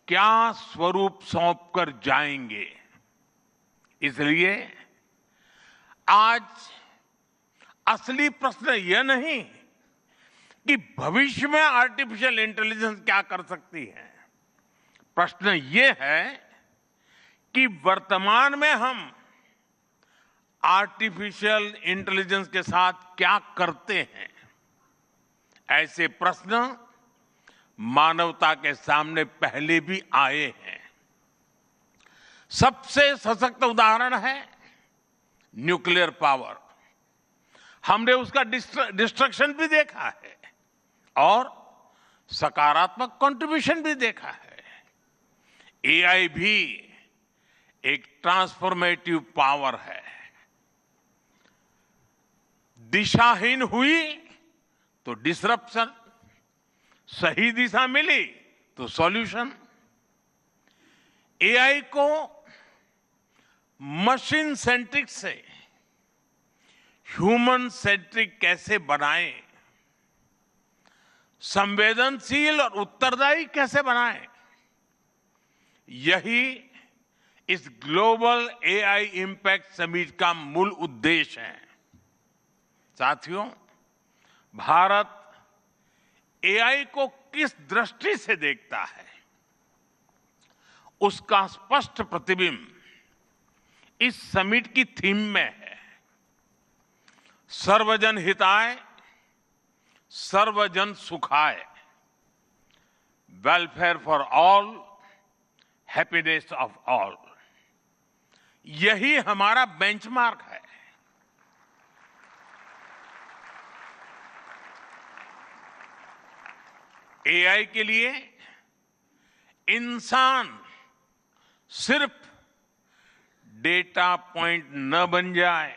क्या स्वरूप सौंपकर जाएंगे। इसलिए आज असली प्रश्न यह नहीं कि भविष्य में आर्टिफिशियल इंटेलिजेंस क्या कर सकती है। प्रश्न यह है कि वर्तमान में हम आर्टिफिशियल इंटेलिजेंस के साथ क्या करते हैं। ऐसे प्रश्न मानवता के सामने पहले भी आए हैं। सबसे सशक्त उदाहरण है न्यूक्लियर पावर। हमने उसका डिस्ट्रक्शन भी देखा है और सकारात्मक कंट्रीब्यूशन भी देखा है। एआई भी एक ट्रांसफॉर्मेटिव पावर है। दिशाहीन हुई तो डिसरप्शन, सही दिशा मिली तो सॉल्यूशन। एआई को मशीन सेंट्रिक से ह्यूमन सेंट्रिक कैसे बनाएं, संवेदनशील और उत्तरदायी कैसे बनाएं, यही इस ग्लोबल एआई इंपैक्ट समिट का मूल उद्देश्य है। साथियों, भारत एआई को किस दृष्टि से देखता है, उसका स्पष्ट प्रतिबिंब इस समिट की थीम में है। सर्वजन हिताय, सर्वजन सुखाय, welfare for all, happiness of all. यही हमारा बेंचमार्क है। एआई के लिए इंसान सिर्फ डेटा पॉइंट न बन जाए,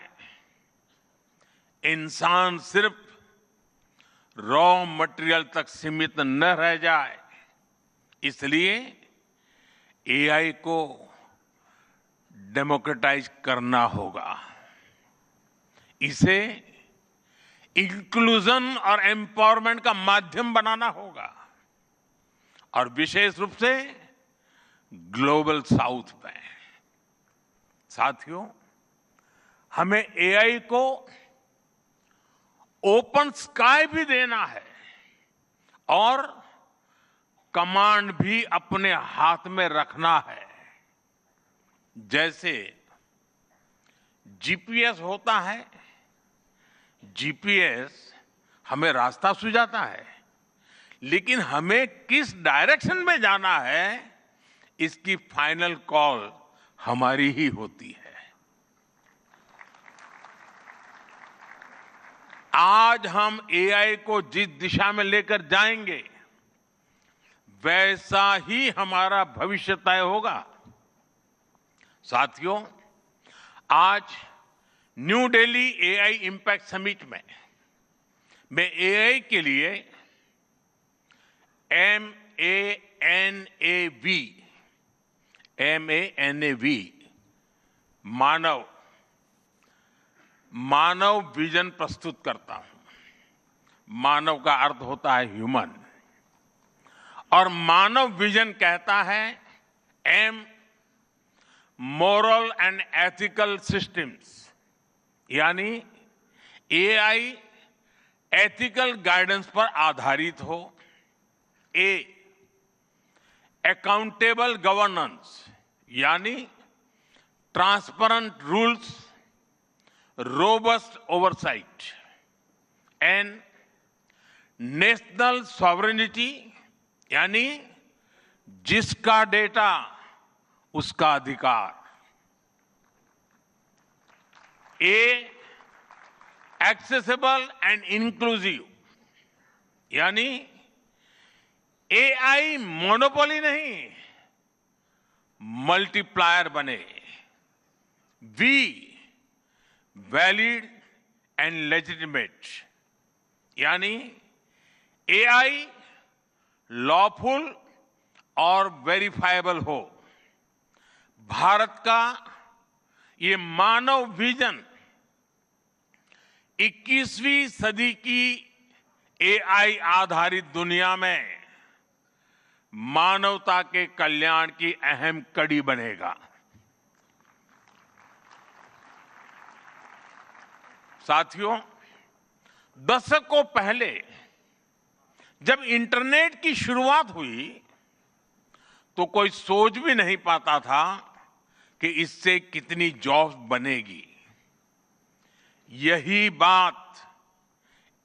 इंसान सिर्फ रॉ मटेरियल तक सीमित न रह जाए। इसलिए एआई को डेमोक्रेटाइज करना होगा, इसे इंक्लूजन और एम्पावरमेंट का माध्यम बनाना होगा, और विशेष रूप से ग्लोबल साउथ में। साथियों, हमें एआई को ओपन स्काई भी देना है और कमांड भी अपने हाथ में रखना है। जैसे जीपीएस होता है, जीपीएस हमें रास्ता सुझाता है, लेकिन हमें किस डायरेक्शन में जाना है इसकी फाइनल कॉल हमारी ही होती है। आज हम एआई को जिस दिशा में लेकर जाएंगे वैसा ही हमारा भविष्य तय होगा। साथियों, आज new Delhi AI impact summit में मैं एआई के लिए MANAV मानव विजन प्रस्तुत करता हूं। मानव का अर्थ होता है ह्यूमन, और मानव विजन कहता है M, moral and ethical systems, यानी एआई एथिकल गाइडेंस पर आधारित हो। A, अकाउंटेबल गवर्नेंस, यानी transparent rules, robust oversight. N, national sovereignty, यानी जिसका डेटा उसका अधिकार। A, एक्सेसिबल एंड इंक्लूसिव, यानी एआई मोनोपोली नहीं, मल्टीप्लायर बने। V, वैलिड एंड लेजिटिमेट, यानी एआई लॉफुल और वेरीफाइबल हो। भारत का ये मानव विजन 21वीं सदी की एआई आधारित दुनिया में मानवता के कल्याण की अहम कड़ी बनेगा। साथियों, दशकों पहले जब इंटरनेट की शुरुआत हुई तो कोई सोच भी नहीं पाता था कि इससे कितनी जॉब्स बनेगी। यही बात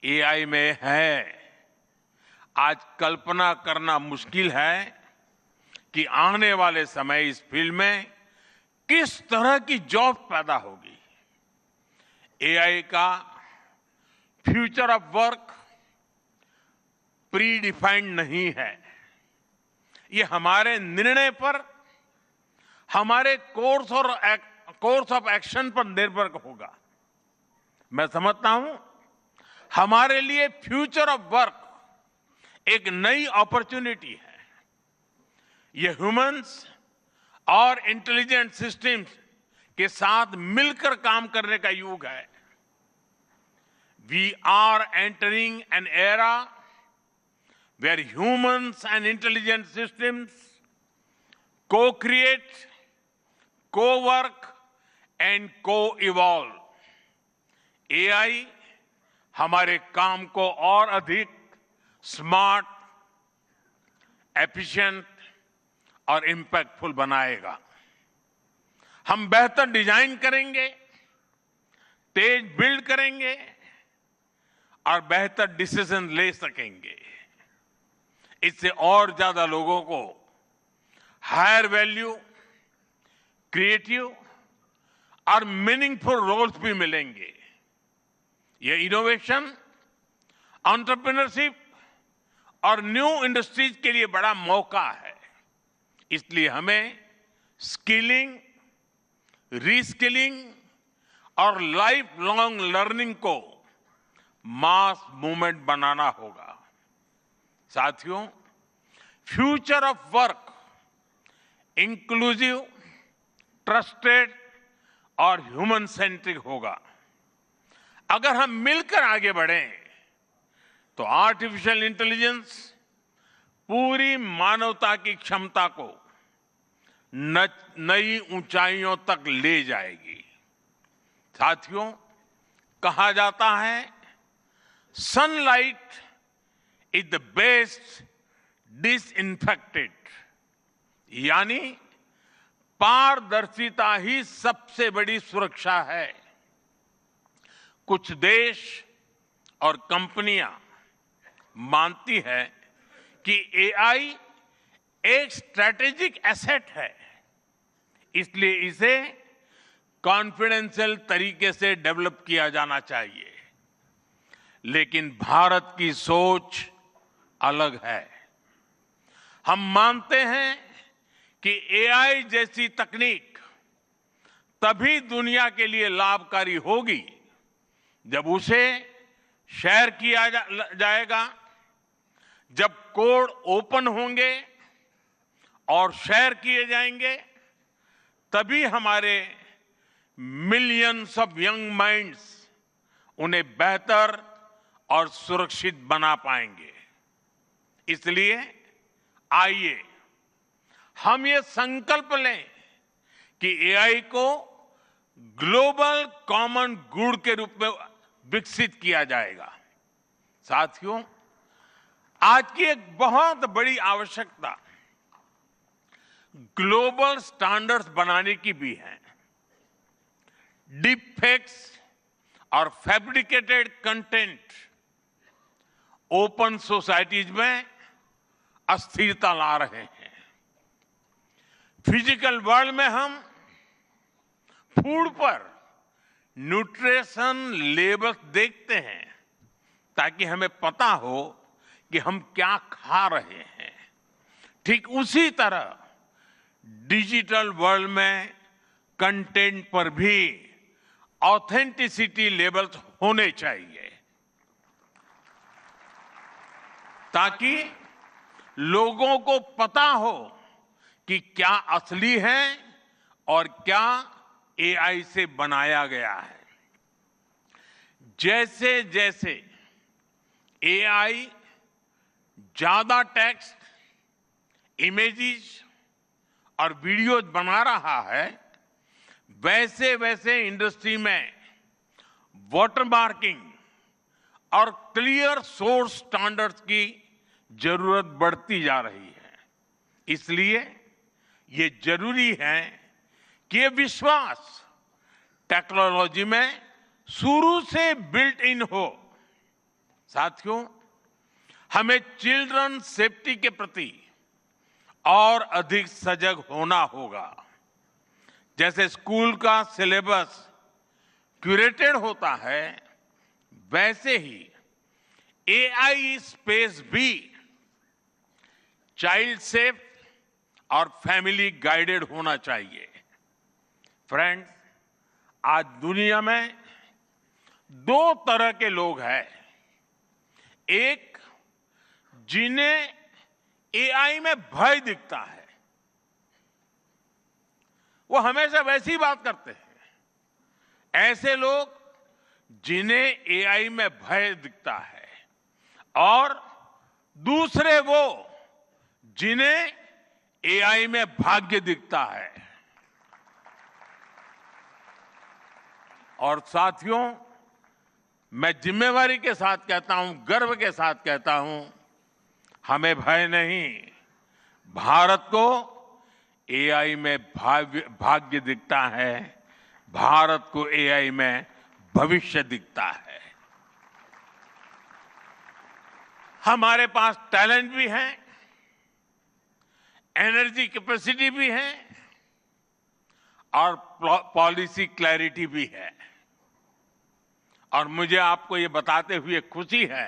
एआई में है। आज कल्पना करना मुश्किल है कि आने वाले समय इस फील्ड में किस तरह की जॉब पैदा होगी। एआई का future of work pre defined नहीं है। ये हमारे निर्णय पर, हमारे कोर्स ऑफ एक्शन पर निर्भर होगा। मैं समझता हूं हमारे लिए फ्यूचर ऑफ वर्क एक नई अपॉर्चुनिटी है। ये ह्यूमंस और इंटेलिजेंट सिस्टम्स के साथ मिलकर काम करने का युग है। We are entering an era where humans and intelligent systems co-create, co-work and co-evolve. AI हमारे काम को और अधिक स्मार्ट, एफिशिएंट और इंपैक्टफुल बनाएगा। हम बेहतर डिजाइन करेंगे, तेज बिल्ड करेंगे और बेहतर डिसीजन ले सकेंगे। इससे और ज्यादा लोगों को हायर वैल्यू, क्रिएटिव और मीनिंगफुल रोल्स भी मिलेंगे। ये इनोवेशन, एंटरप्रेन्योरशिप और न्यू इंडस्ट्रीज के लिए बड़ा मौका है। इसलिए हमें स्किलिंग, रीस्किलिंग और लाइफ लॉन्ग लर्निंग को मास मूवमेंट बनाना होगा। साथियों, future of work inclusive, trusted और ह्यूमन सेंट्रिक होगा। अगर हम मिलकर आगे बढ़ें तो आर्टिफिशियल इंटेलिजेंस पूरी मानवता की क्षमता को नई ऊंचाइयों तक ले जाएगी। साथियों, कहा जाता है sunlight is the best disinfectant, यानी पारदर्शिता ही सबसे बड़ी सुरक्षा है। कुछ देश और कंपनियां मानती है कि एआई एक स्ट्रैटेजिक एसेट है, इसलिए इसे कॉन्फिडेंशियल तरीके से डेवलप किया जाना चाहिए। लेकिन भारत की सोच अलग है। हम मानते हैं कि एआई जैसी तकनीक तभी दुनिया के लिए लाभकारी होगी जब उसे शेयर किया जाएगा, जब कोड ओपन होंगे और शेयर किए जाएंगे, तभी हमारे मिलियंस ऑफ यंग माइंड्स उन्हें बेहतर और सुरक्षित बना पाएंगे। इसलिए आइए हम ये संकल्प लें कि एआई को ग्लोबल कॉमन गुड के रूप में विकसित किया जाएगा। साथियों, आज की एक बहुत बड़ी आवश्यकता ग्लोबल स्टैंडर्ड्स बनाने की भी है। डीप फेक्स और फैब्रिकेटेड कंटेंट ओपन सोसाइटीज में अस्थिरता ला रहे हैं। फिजिकल वर्ल्ड में हम फूड पर न्यूट्रिशन लेबल्स देखते हैं ताकि हमें पता हो कि हम क्या खा रहे हैं। ठीक उसी तरह डिजिटल वर्ल्ड में कंटेंट पर भी ऑथेंटिसिटी लेबल्स होने चाहिए ताकि लोगों को पता हो कि क्या असली है और क्या एआई से बनाया गया है। जैसे जैसे एआई ज्यादा टेक्स्ट, इमेजेस और वीडियोज बना रहा है, वैसे वैसे इंडस्ट्री में वाटरमार्किंग और क्लियर सोर्स स्टैंडर्ड्स की जरूरत बढ़ती जा रही है। इसलिए ये जरूरी है कि ये विश्वास टेक्नोलॉजी में शुरू से बिल्ट इन हो। साथियों, हमें चिल्ड्रन सेफ्टी के प्रति और अधिक सजग होना होगा। जैसे स्कूल का सिलेबस क्यूरेटेड होता है, वैसे ही एआई स्पेस भी चाइल्ड सेफ और फैमिली गाइडेड होना चाहिए। फ्रेंड्स, आज दुनिया में दो तरह के लोग हैं। एक, जिन्हें एआई में भय दिखता है, वो हमेशा वैसी बात करते हैं। ऐसे लोग जिन्हें एआई में भय दिखता है, और दूसरे वो जिन्हें एआई में भाग्य दिखता है। और साथियों, मैं जिम्मेवारी के साथ कहता हूं, गर्व के साथ कहता हूं, हमें भय नहीं, भारत को एआई में भाग्य दिखता है, भारत को एआई में भविष्य दिखता है। हमारे पास टैलेंट भी है, एनर्जी कैपेसिटी भी है और पॉलिसी क्लैरिटी भी है। और मुझे आपको ये बताते हुए खुशी है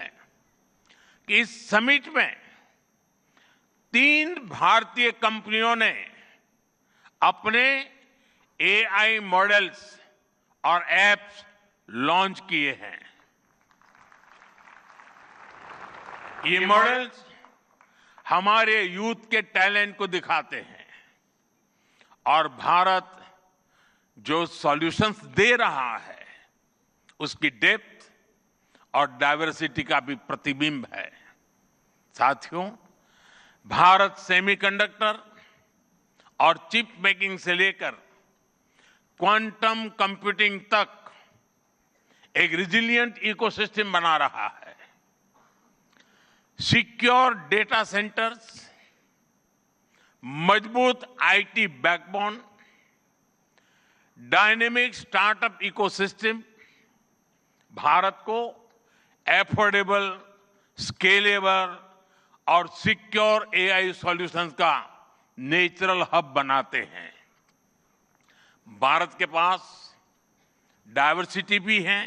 कि इस समिट में 3 भारतीय कंपनियों ने अपने एआई मॉडल्स और एप्स लॉन्च किए हैं। ये मॉडल्स हमारे यूथ के टैलेंट को दिखाते हैं और भारत जो सॉल्यूशंस दे रहा है, उसकी डेप्थ और डाइवर्सिटी का भी प्रतिबिंब है। साथियों, भारत सेमीकंडक्टर और चिप मेकिंग से लेकर क्वांटम कंप्यूटिंग तक एक रिजिलिएंट इकोसिस्टम बना रहा है। सिक्योर डेटा सेंटर्स, मजबूत IT backbone, dynamic startup ecosystem Bharat को एफोर्डेबल, स्केलेबल और सिक्योर एआई सॉल्यूशंस का नेचुरल हब बनाते हैं। भारत के पास डाइवर्सिटी भी है,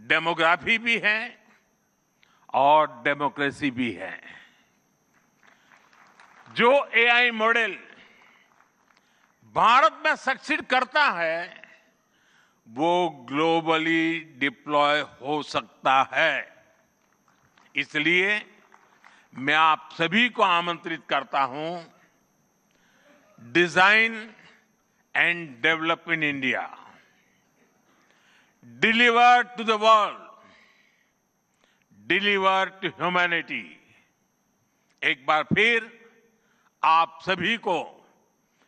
डेमोग्राफी भी है और डेमोक्रेसी भी है। जो एआई मॉडल भारत में सक्सीड करता है, वो ग्लोबली डिप्लॉय हो सकता है। इसलिए मैं आप सभी को आमंत्रित करता हूं, design and develop in India, deliver to the world, deliver to humanity. एक बार फिर आप सभी को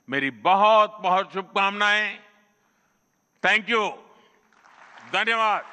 मेरी बहुत बहुत शुभकामनाएं। थैंक यू, धन्यवाद।